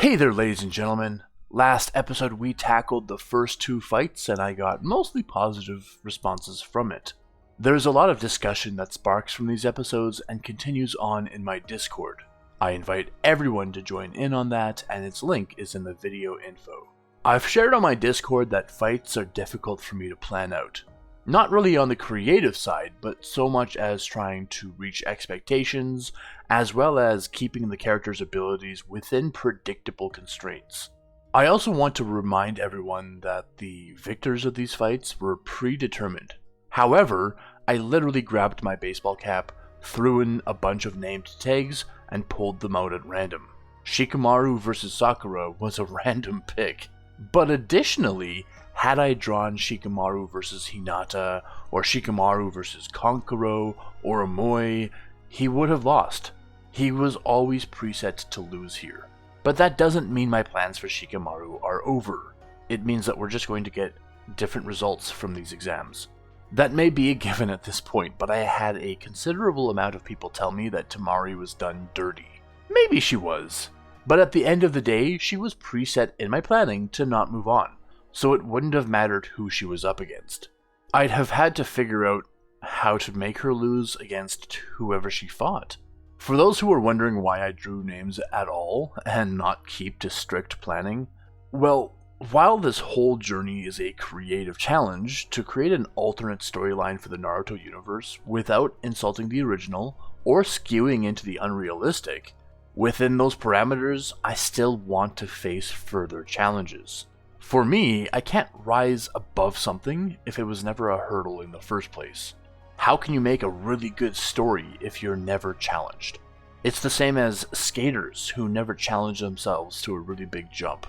Hey there, ladies and gentlemen. Last episode we tackled the first two fights and I got mostly positive responses from it. There's a lot of discussion that sparks from these episodes and continues on in my Discord. I invite everyone to join in on that, and its link is in the video info. I've shared on my Discord that fights are difficult for me to plan out. Not really on the creative side, but so much as trying to reach expectations, as well as keeping the character's abilities within predictable constraints. I also want to remind everyone that the victors of these fights were predetermined. However, I literally grabbed my baseball cap, threw in a bunch of named tags, and pulled them out at random. Shikamaru vs Sakura was a random pick. But additionally, had I drawn Shikamaru vs Hinata, or Shikamaru vs Kankuro, or Amoi, he would have lost. He was always preset to lose here. But that doesn't mean my plans for Shikamaru are over. It means that we're just going to get different results from these exams. That may be a given at this point, but I had a considerable amount of people tell me that Tamari was done dirty. Maybe she was. But at the end of the day, she was preset in my planning to not move on, so it wouldn't have mattered who she was up against. I'd have had to figure out how to make her lose against whoever she fought. For those who are wondering why I drew names at all and not keep to strict planning, well, while this whole journey is a creative challenge to create an alternate storyline for the Naruto universe without insulting the original or skewing into the unrealistic, within those parameters, I still want to face further challenges. For me, I can't rise above something if it was never a hurdle in the first place. How can you make a really good story if you're never challenged? It's the same as skaters who never challenge themselves to a really big jump,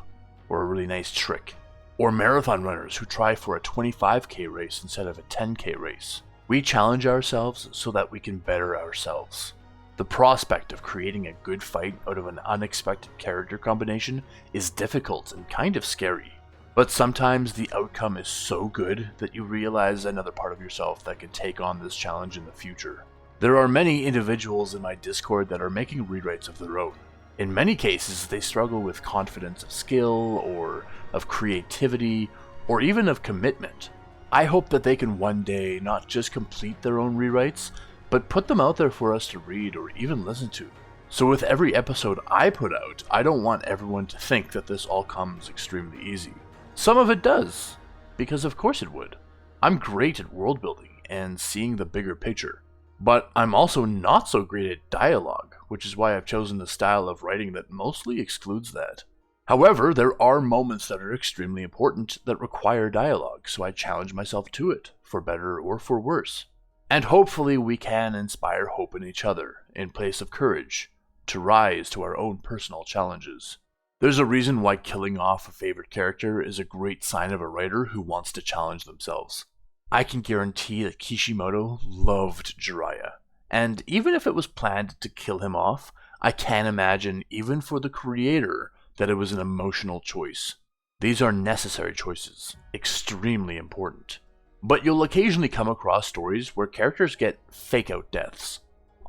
or a really nice trick, or marathon runners who try for a 25k race instead of a 10k race. We challenge ourselves so that we can better ourselves. The prospect of creating a good fight out of an unexpected character combination is difficult and kind of scary. But sometimes the outcome is so good that you realize another part of yourself that can take on this challenge in the future. There are many individuals in my Discord that are making rewrites of their own. In many cases, they struggle with confidence of skill, or of creativity, or even of commitment. I hope that they can one day not just complete their own rewrites, but put them out there for us to read or even listen to. So with every episode I put out, I don't want everyone to think that this all comes extremely easy. Some of it does, because of course it would. I'm great at world building and seeing the bigger picture, but I'm also not so great at dialogue, which is why I've chosen the style of writing that mostly excludes that. However, there are moments that are extremely important that require dialogue, so I challenge myself to it, for better or for worse. And hopefully we can inspire hope in each other, in place of courage, to rise to our own personal challenges. There's a reason why killing off a favorite character is a great sign of a writer who wants to challenge themselves. I can guarantee that Kishimoto loved Jiraiya, and even if it was planned to kill him off, I can't imagine, even for the creator, that it was an emotional choice. These are necessary choices, extremely important. But you'll occasionally come across stories where characters get fake-out deaths.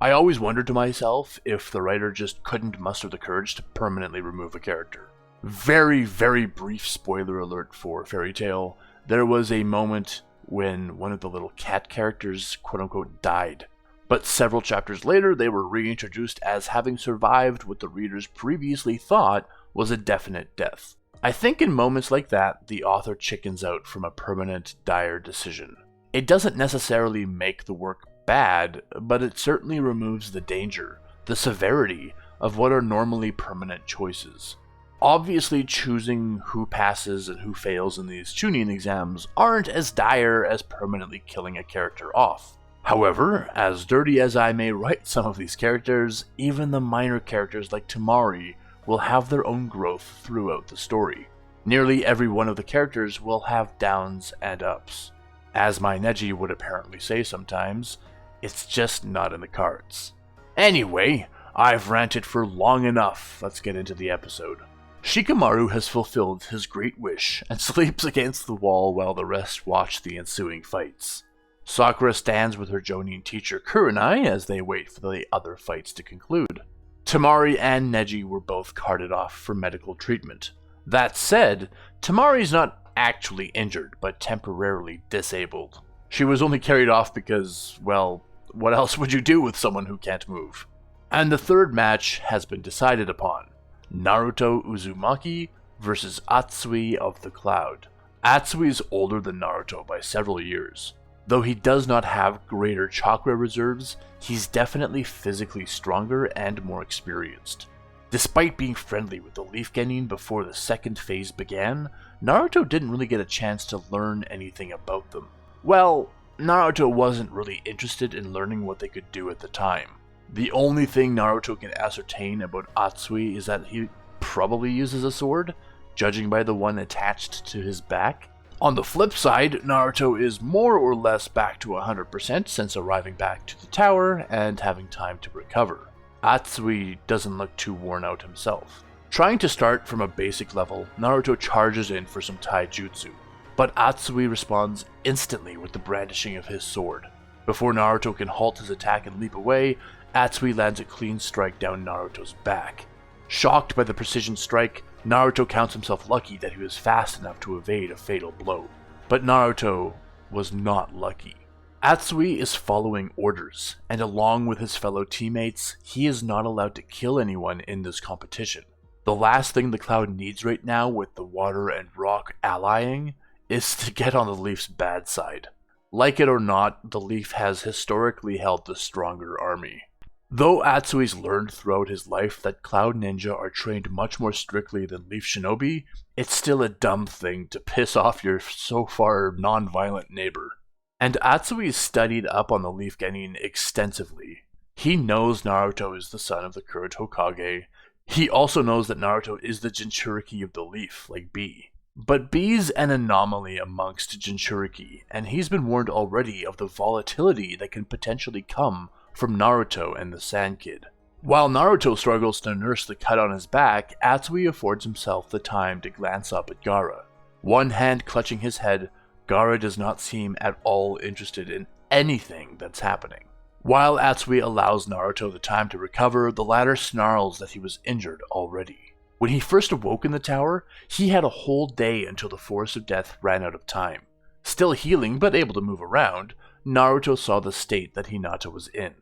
I always wondered to myself if the writer just couldn't muster the courage to permanently remove a character. Very, very brief spoiler alert for Fairy Tail, there was a moment when one of the little cat characters quote-unquote died. But several chapters later, they were reintroduced as having survived what the readers previously thought was a definite death. I think in moments like that, the author chickens out from a permanent, dire decision. It doesn't necessarily make the work bad, but it certainly removes the danger, the severity of what are normally permanent choices. Obviously, choosing who passes and who fails in these Chunin exams aren't as dire as permanently killing a character off. However, as dirty as I may write some of these characters, even the minor characters like Tamari will have their own growth throughout the story. Nearly every one of the characters will have downs and ups. As my Neji would apparently say sometimes, it's just not in the cards. Anyway, I've ranted for long enough. Let's get into the episode. Shikamaru has fulfilled his great wish and sleeps against the wall while the rest watch the ensuing fights. Sakura stands with her Jonin teacher Kurenai as they wait for the other fights to conclude. Tamari and Neji were both carted off for medical treatment. That said, Tamari's not actually injured, but temporarily disabled. She was only carried off because, well, what else would you do with someone who can't move? And the third match has been decided upon. Naruto Uzumaki versus Atsui of the Cloud. Atsui is older than Naruto by several years. Though he does not have greater chakra reserves, he's definitely physically stronger and more experienced. Despite being friendly with the Leaf Genin before the second phase began, Naruto didn't really get a chance to learn anything about them. Well, Naruto wasn't really interested in learning what they could do at the time. The only thing Naruto can ascertain about Atsui is that he probably uses a sword, judging by the one attached to his back. On the flip side, Naruto is more or less back to 100% since arriving back to the tower and having time to recover. Atsui doesn't look too worn out himself. Trying to start from a basic level, Naruto charges in for some taijutsu, but Atsui responds instantly with the brandishing of his sword. Before Naruto can halt his attack and leap away, Atsui lands a clean strike down Naruto's back. Shocked by the precision strike, Naruto counts himself lucky that he was fast enough to evade a fatal blow. But Naruto was not lucky. Atsui is following orders, and along with his fellow teammates, he is not allowed to kill anyone in this competition. The last thing the Cloud needs right now with the water and rock allying is to get on the Leaf's bad side. Like it or not, the Leaf has historically held the stronger army. Though Atsui's learned throughout his life that Cloud Ninja are trained much more strictly than Leaf Shinobi, it's still a dumb thing to piss off your so far non-violent neighbor. And Atsui studied up on the Leaf Genin extensively. He knows Naruto is the son of the current Hokage. He also knows that Naruto is the Jinchuriki of the Leaf, like B. But B's an anomaly amongst Jinchuriki, and he's been warned already of the volatility that can potentially come from Naruto and the Sand Kid. While Naruto struggles to nurse the cut on his back, Atsui affords himself the time to glance up at Gaara. One hand clutching his head, Gaara does not seem at all interested in anything that's happening. While Atsui allows Naruto the time to recover, the latter snarls that he was injured already. When he first awoke in the tower, he had a whole day until the Forest of Death ran out of time. Still healing but able to move around, Naruto saw the state that Hinata was in.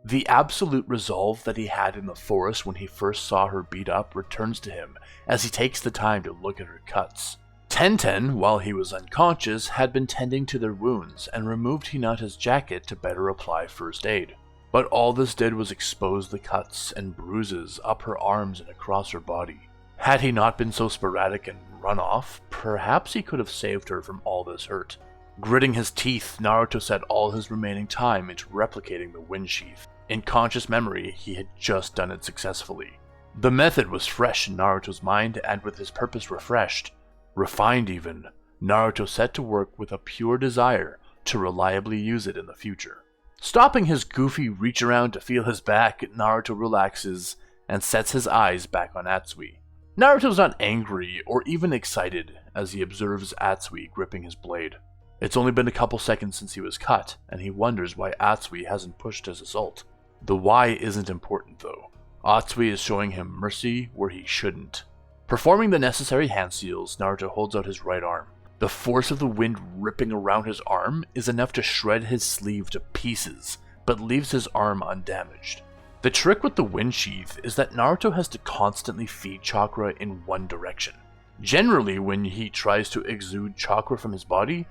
The absolute resolve that he had in the forest when he first saw her beat up returns to him as he takes the time to look at her cuts. Tenten, while he was unconscious, had been tending to their wounds and removed Hinata's jacket to better apply first aid. But all this did was expose the cuts and bruises up her arms and across her body. Had he not been so sporadic and run off, perhaps he could have saved her from all this hurt. Gritting his teeth, Naruto set all his remaining time into replicating the wind sheath. In conscious memory, he had just done it successfully. The method was fresh in Naruto's mind, and with his purpose refreshed, refined even, Naruto set to work with a pure desire to reliably use it in the future. Stopping his goofy reach around to feel his back, Naruto relaxes and sets his eyes back on Atsui. Naruto's not angry or even excited as he observes Atsui gripping his blade. It's only been a couple seconds since he was cut, and he wonders why Atsui hasn't pushed his assault. The why isn't important though. Atsui is showing him mercy where he shouldn't. Performing the necessary hand seals, Naruto holds out his right arm. The force of the wind ripping around his arm is enough to shred his sleeve to pieces, but leaves his arm undamaged. The trick with the wind sheath is that Naruto has to constantly feed chakra in one direction. Generally, when he tries to exude chakra from his body,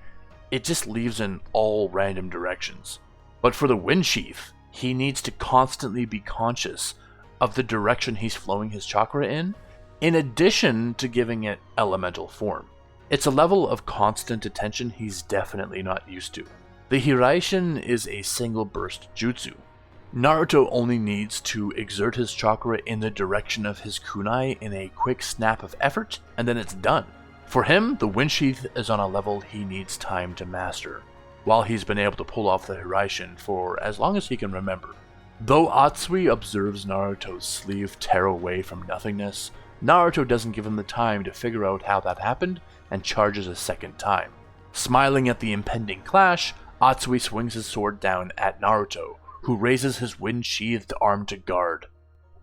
it just leaves in all random directions. But for the wind sheath, he needs to constantly be conscious of the direction he's flowing his chakra in addition to giving it elemental form. It's a level of constant attention he's definitely not used to. The Hiraishin is a single burst jutsu. Naruto only needs to exert his chakra in the direction of his kunai in a quick snap of effort, and then it's done. For him, the wind sheath is on a level he needs time to master, while he's been able to pull off the Hiraishin for as long as he can remember. Though Atsui observes Naruto's sleeve tear away from nothingness, Naruto doesn't give him the time to figure out how that happened and charges a second time. Smiling at the impending clash, Atsui swings his sword down at Naruto, who raises his wind-sheathed arm to guard.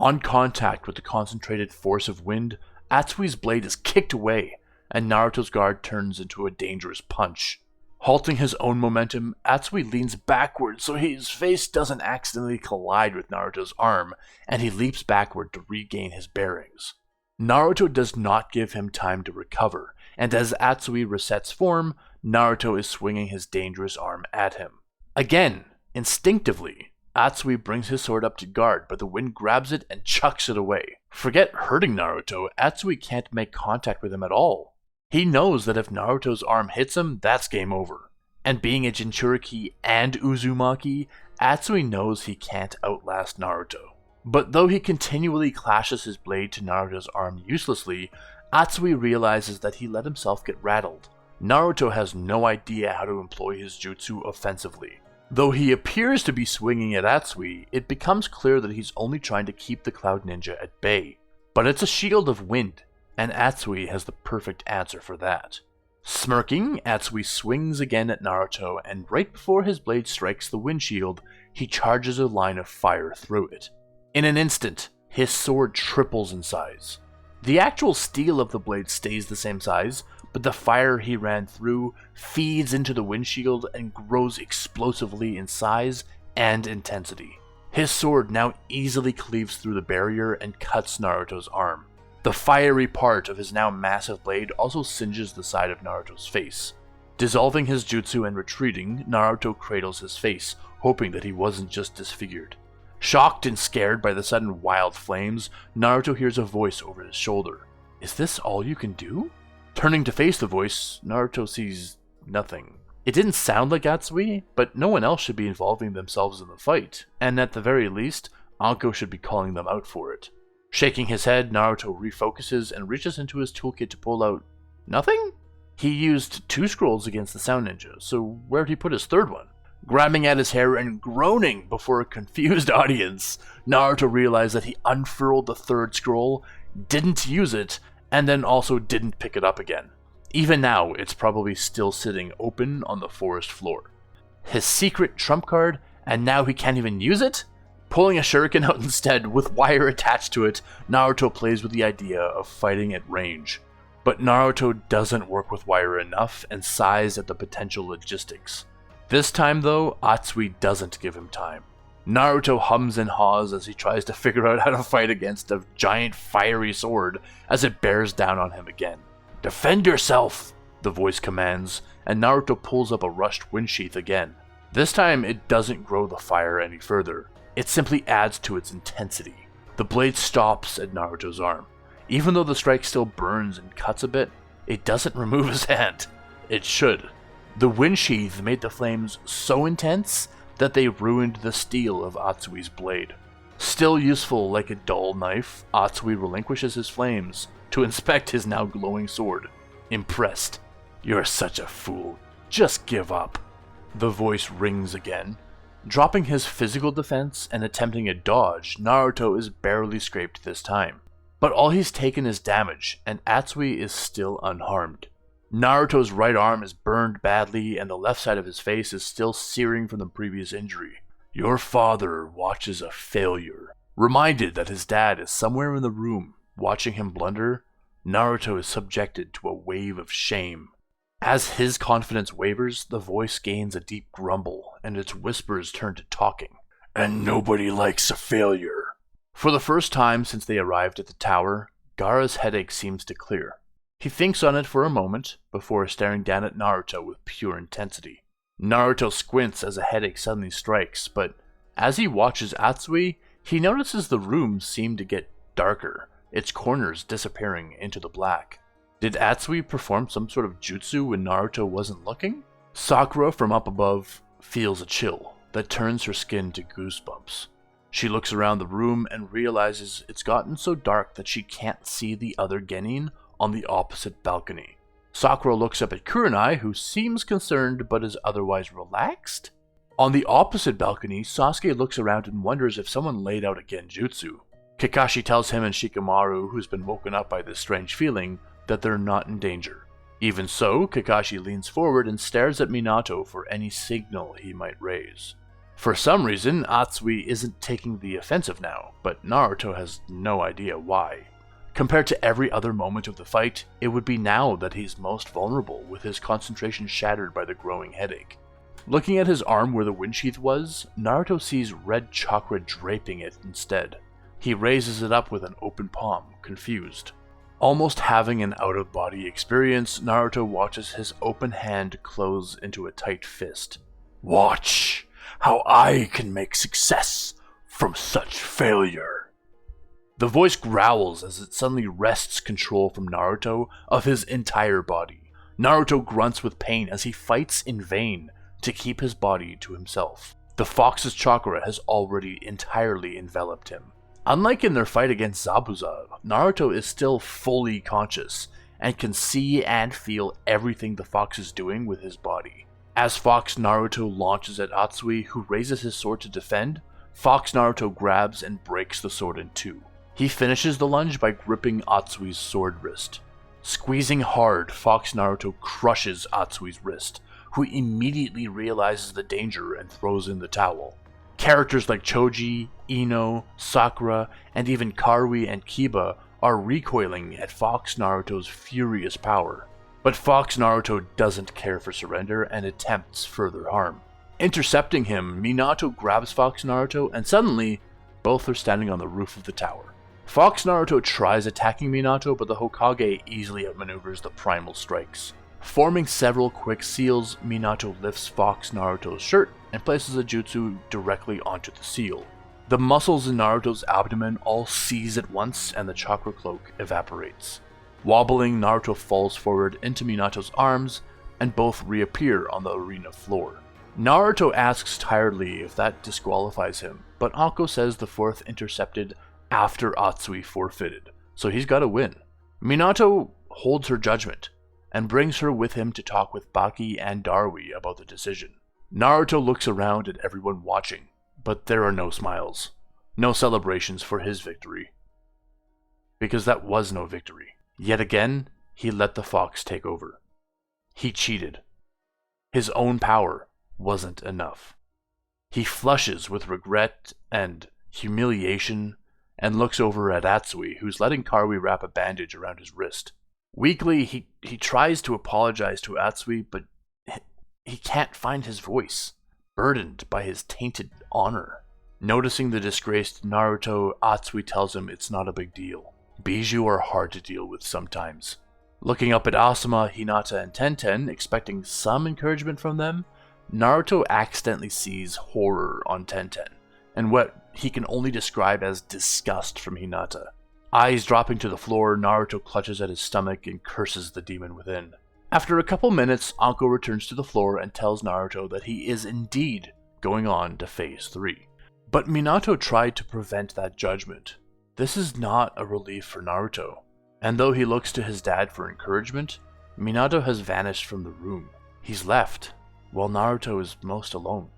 On contact with the concentrated force of wind, Atsui's blade is kicked away, and Naruto's guard turns into a dangerous punch. Halting his own momentum, Atsui leans backward so his face doesn't accidentally collide with Naruto's arm, and he leaps backward to regain his bearings. Naruto does not give him time to recover, and as Atsui resets form, Naruto is swinging his dangerous arm at him. Again, instinctively, Atsui brings his sword up to guard, but the wind grabs it and chucks it away. Forget hurting Naruto, Atsui can't make contact with him at all. He knows that if Naruto's arm hits him, that's game over. And being a Jinchuriki and Uzumaki, Atsui knows he can't outlast Naruto. But though he continually clashes his blade to Naruto's arm uselessly, Atsui realizes that he let himself get rattled. Naruto has no idea how to employ his jutsu offensively. Though he appears to be swinging at Atsui, it becomes clear that he's only trying to keep the Cloud Ninja at bay. But it's a shield of wind, and Atsui has the perfect answer for that. Smirking, Atsui swings again at Naruto, and right before his blade strikes the windshield, he charges a line of fire through it. In an instant, his sword triples in size. The actual steel of the blade stays the same size, but the fire he ran through feeds into the windshield and grows explosively in size and intensity. His sword now easily cleaves through the barrier and cuts Naruto's arm. The fiery part of his now massive blade also singes the side of Naruto's face. Dissolving his jutsu and retreating, Naruto cradles his face, hoping that he wasn't just disfigured. Shocked and scared by the sudden wild flames, Naruto hears a voice over his shoulder. Is this all you can do? Turning to face the voice, Naruto sees nothing. It didn't sound like Atsui, but no one else should be involving themselves in the fight, and at the very least, Anko should be calling them out for it. Shaking his head, Naruto refocuses and reaches into his toolkit to pull out nothing? He used 2 scrolls against the Sound Ninja, so where'd he put his third one? Grabbing at his hair and groaning before a confused audience, Naruto realized that he unfurled the 3rd scroll, didn't use it, and then also didn't pick it up again. Even now, it's probably still sitting open on the forest floor. His secret trump card, and now he can't even use it? Pulling a shuriken out instead, with wire attached to it, Naruto plays with the idea of fighting at range. But Naruto doesn't work with wire enough and sighs at the potential logistics. This time though, Atsui doesn't give him time. Naruto hums and haws as he tries to figure out how to fight against a giant fiery sword as it bears down on him again. "Defend yourself!" the voice commands, and Naruto pulls up a rushed wind sheath again. This time it doesn't grow the fire any further, it simply adds to its intensity. The blade stops at Naruto's arm. Even though the strike still burns and cuts a bit, it doesn't remove his hand. It should. The wind sheath made the flames so intense that they ruined the steel of Atsui's blade. Still useful like a dull knife, Atsui relinquishes his flames to inspect his now glowing sword. Impressed. "You're such a fool. Just give up." The voice rings again. Dropping his physical defense and attempting a dodge, Naruto is barely scraped this time. But all he's taken is damage, and Atsui is still unharmed. Naruto's right arm is burned badly, and the left side of his face is still searing from the previous injury. Your father watches a failure. Reminded that his dad is somewhere in the room, watching him blunder, Naruto is subjected to a wave of shame. As his confidence wavers, the voice gains a deep grumble, and its whispers turn to talking. And nobody likes a failure. For the first time since they arrived at the tower, Gaara's headache seems to clear. He thinks on it for a moment, before staring down at Naruto with pure intensity. Naruto squints as a headache suddenly strikes, but as he watches Atsui, he notices the room seem to get darker, its corners disappearing into the black. Did Atsui perform some sort of jutsu when Naruto wasn't looking? Sakura from up above feels a chill that turns her skin to goosebumps. She looks around the room and realizes it's gotten so dark that she can't see the other genin on the opposite balcony. Sakura looks up at Kurenai, who seems concerned but is otherwise relaxed. On the opposite balcony, Sasuke looks around and wonders if someone laid out a genjutsu. Kakashi tells him and Shikamaru, who's been woken up by this strange feeling, that they're not in danger. Even so, Kakashi leans forward and stares at Minato for any signal he might raise. For some reason, Atsui isn't taking the offensive now, but Naruto has no idea why. Compared to every other moment of the fight, it would be now that he's most vulnerable, with his concentration shattered by the growing headache. Looking at his arm where the wind sheath was, Naruto sees red chakra draping it instead. He raises it up with an open palm, confused. Almost having an out-of-body experience, Naruto watches his open hand close into a tight fist. Watch how I can make success from such failure. The voice growls as it suddenly wrests control from Naruto of his entire body. Naruto grunts with pain as he fights in vain to keep his body to himself. The fox's chakra has already entirely enveloped him. Unlike in their fight against Zabuza, Naruto is still fully conscious and can see and feel everything the fox is doing with his body. As Fox Naruto launches at Atsui, who raises his sword to defend, Fox Naruto grabs and breaks the sword in two. He finishes the lunge by gripping Atsui's sword wrist. Squeezing hard, Fox Naruto crushes Atsui's wrist, who immediately realizes the danger and throws in the towel. Characters like Choji, Ino, Sakura, and even Karui and Kiba are recoiling at Fox Naruto's furious power. But Fox Naruto doesn't care for surrender and attempts further harm. Intercepting him, Minato grabs Fox Naruto and suddenly, both are standing on the roof of the tower. Fox Naruto tries attacking Minato, but the Hokage easily outmaneuvers the primal strikes. Forming several quick seals, Minato lifts Fox Naruto's shirt and places a jutsu directly onto the seal. The muscles in Naruto's abdomen all seize at once and the chakra cloak evaporates. Wobbling, Naruto falls forward into Minato's arms and both reappear on the arena floor. Naruto asks tiredly if that disqualifies him, but Anko says the fourth intercepted after Atsui forfeited, so he's gotta win. Minato holds her judgment and brings her with him to talk with Baki and Darui about the decision. Naruto looks around at everyone watching, but there are no smiles, no celebrations for his victory. Because that was no victory. Yet again, he let the fox take over. He cheated. His own power wasn't enough. He flushes with regret and humiliation and looks over at Atsui, who's letting Karui wrap a bandage around his wrist. Weakly, he tries to apologize to Atsui, but he can't find his voice, burdened by his tainted honor. Noticing the disgraced Naruto, Atsui tells him it's not a big deal. Bijou are hard to deal with sometimes. Looking up at Asuma, Hinata, and Tenten, expecting some encouragement from them, Naruto accidentally sees horror on Tenten, and what he can only describe as disgust from Hinata. Eyes dropping to the floor, Naruto clutches at his stomach and curses the demon within. After a couple minutes, Anko returns to the floor and tells Naruto that he is indeed going on to Phase 3. But Minato tried to prevent that judgment. This is not a relief for Naruto, and though he looks to his dad for encouragement, Minato has vanished from the room. He's left, while Naruto is most alone.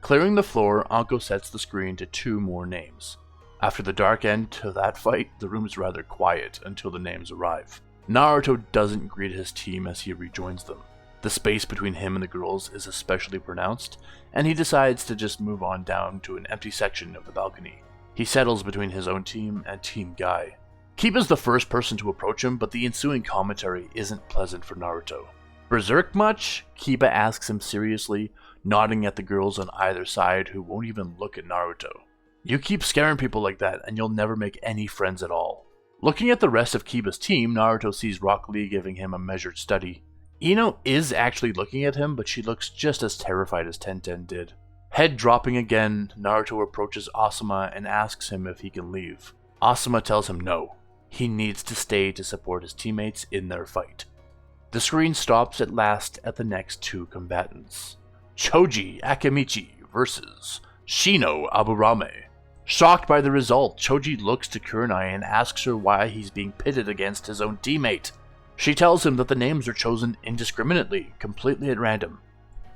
Clearing the floor, Anko sets the screen to 2 more names. After the dark end to that fight, the room is rather quiet until the names arrive. Naruto doesn't greet his team as he rejoins them. The space between him and the girls is especially pronounced, and he decides to just move on down to an empty section of the balcony. He settles between his own team and Team Guy. Kiba's the first person to approach him, but the ensuing commentary isn't pleasant for Naruto. Berserk much? Kiba asks him seriously, nodding at the girls on either side who won't even look at Naruto. You keep scaring people like that and you'll never make any friends at all. Looking at the rest of Kiba's team, Naruto sees Rock Lee giving him a measured study. Ino is actually looking at him, but she looks just as terrified as Tenten did. Head dropping again, Naruto approaches Asuma and asks him if he can leave. Asuma tells him no. He needs to stay to support his teammates in their fight. The screen stops at last at the next 2 combatants. Choji Akemichi versus Shino Aburame. Shocked by the result, Choji looks to Kurenai and asks her why he's being pitted against his own teammate. She tells him that the names are chosen indiscriminately, completely at random.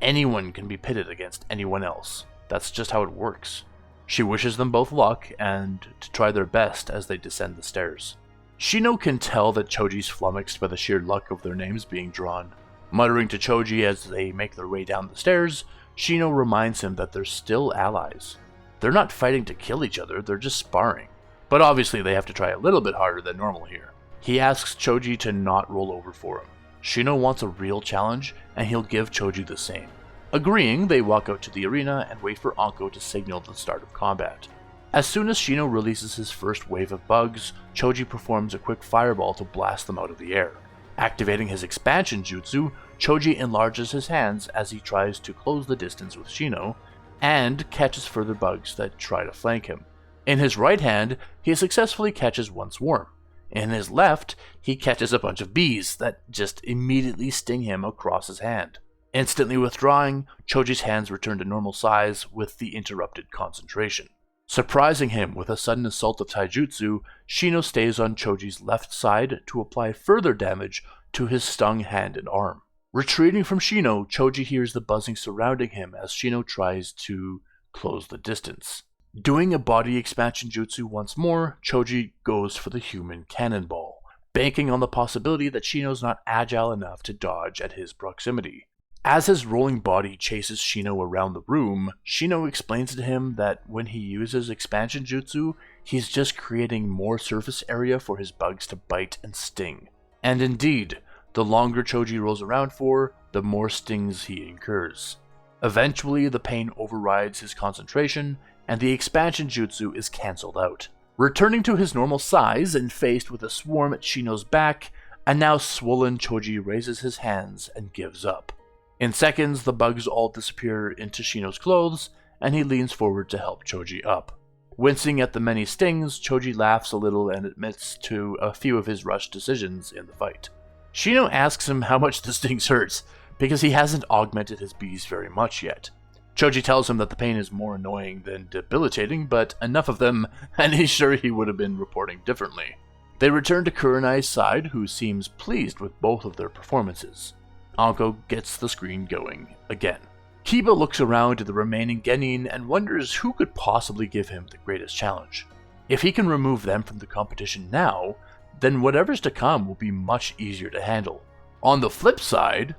Anyone can be pitted against anyone else. That's just how it works. She wishes them both luck and to try their best as they descend the stairs. Shino can tell that Choji's flummoxed by the sheer luck of their names being drawn. Muttering to Choji as they make their way down the stairs, Shino reminds him that they're still allies. They're not fighting to kill each other, they're just sparring. But obviously they have to try a little bit harder than normal here. He asks Choji to not roll over for him. Shino wants a real challenge, and he'll give Choji the same. Agreeing, they walk out to the arena and wait for Anko to signal the start of combat. As soon as Shino releases his first wave of bugs, Choji performs a quick fireball to blast them out of the air. Activating his expansion jutsu, Choji enlarges his hands as he tries to close the distance with Shino, and catches further bugs that try to flank him. In his right hand, he successfully catches one swarm. In his left, he catches a bunch of bees that just immediately sting him across his hand. Instantly withdrawing, Choji's hands return to normal size with the interrupted concentration. Surprising him with a sudden assault of taijutsu, Shino stays on Choji's left side to apply further damage to his stung hand and arm. Retreating from Shino, Choji hears the buzzing surrounding him as Shino tries to close the distance. Doing a body expansion jutsu once more, Choji goes for the human cannonball, banking on the possibility that Shino's not agile enough to dodge at his proximity. As his rolling body chases Shino around the room, Shino explains to him that when he uses expansion jutsu, he's just creating more surface area for his bugs to bite and sting. And indeed, the longer Choji rolls around for, the more stings he incurs. Eventually, the pain overrides his concentration, and the expansion jutsu is cancelled out. Returning to his normal size and faced with a swarm at Shino's back, a now swollen Choji raises his hands and gives up. In seconds, the bugs all disappear into Shino's clothes, and he leans forward to help Choji up. Wincing at the many stings, Choji laughs a little and admits to a few of his rushed decisions in the fight. Shino asks him how much the stings hurt, because he hasn't augmented his bees very much yet. Choji tells him that the pain is more annoying than debilitating, but enough of them, and he's sure he would have been reporting differently. They return to Kurenai's side, who seems pleased with both of their performances. Anko gets the screen going again. Kiba looks around at the remaining genin and wonders who could possibly give him the greatest challenge. If he can remove them from the competition now, then whatever's to come will be much easier to handle. On the flip side,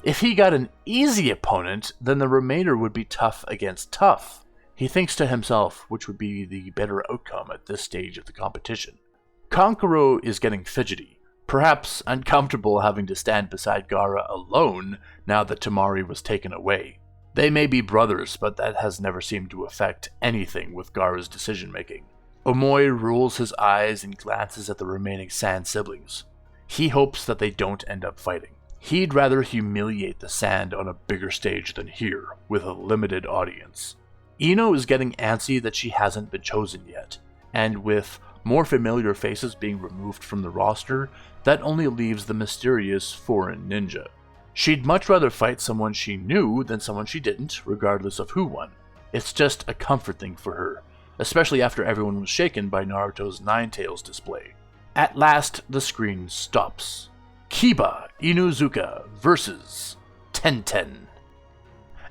if he got an easy opponent, then the remainder would be tough against tough. He thinks to himself which would be the better outcome at this stage of the competition. Kankuro is getting fidgety, perhaps uncomfortable having to stand beside Gaara alone now that Temari was taken away. They may be brothers, but that has never seemed to affect anything with Gaara's decision-making. Omoi rolls his eyes and glances at the remaining Sand siblings. He hopes that they don't end up fighting. He'd rather humiliate the Sand on a bigger stage than here, with a limited audience. Ino is getting antsy that she hasn't been chosen yet, and with more familiar faces being removed from the roster, that only leaves the mysterious foreign ninja. She'd much rather fight someone she knew than someone she didn't, regardless of who won. It's just a comfort thing for her, especially after everyone was shaken by Naruto's Nine Tails display. At last, the screen stops. Kiba Inuzuka versus Tenten.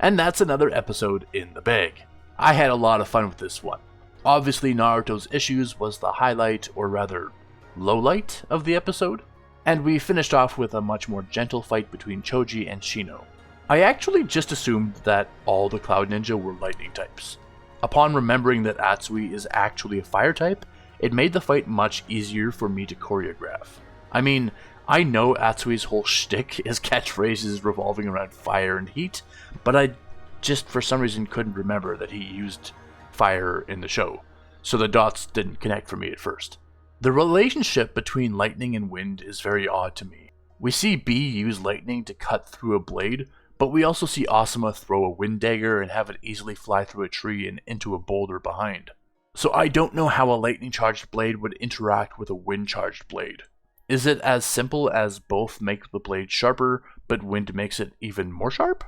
And that's another episode in the bag. I had a lot of fun with this one. Obviously, Naruto's issues was the highlight, or rather, lowlight of the episode, and we finished off with a much more gentle fight between Choji and Shino. I actually just assumed that all the Cloud Ninja were lightning types. Upon remembering that Atsui is actually a fire type, it made the fight much easier for me to choreograph. I mean, I know Atsui's whole shtick is catchphrases revolving around fire and heat, but I just for some reason couldn't remember that he used fire in the show, so the dots didn't connect for me at first. The relationship between lightning and wind is very odd to me. We see B use lightning to cut through a blade, but we also see Asuma throw a wind dagger and have it easily fly through a tree and into a boulder behind. So I don't know how a lightning charged blade would interact with a wind charged blade. Is it as simple as both make the blade sharper, but wind makes it even more sharp?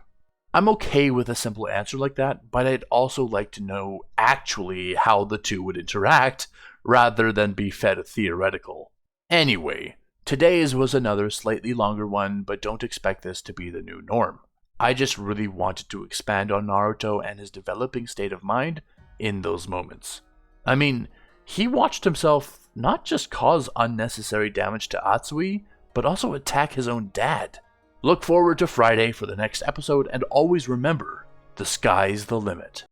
I'm okay with a simple answer like that, but I'd also like to know actually how the two would interact, rather than be fed a theoretical. Anyway, today's was another slightly longer one, but don't expect this to be the new norm. I just really wanted to expand on Naruto and his developing state of mind in those moments. I mean, he watched himself not just cause unnecessary damage to Atsui, but also attack his own dad. Look forward to Friday for the next episode, and always remember, the sky's the limit.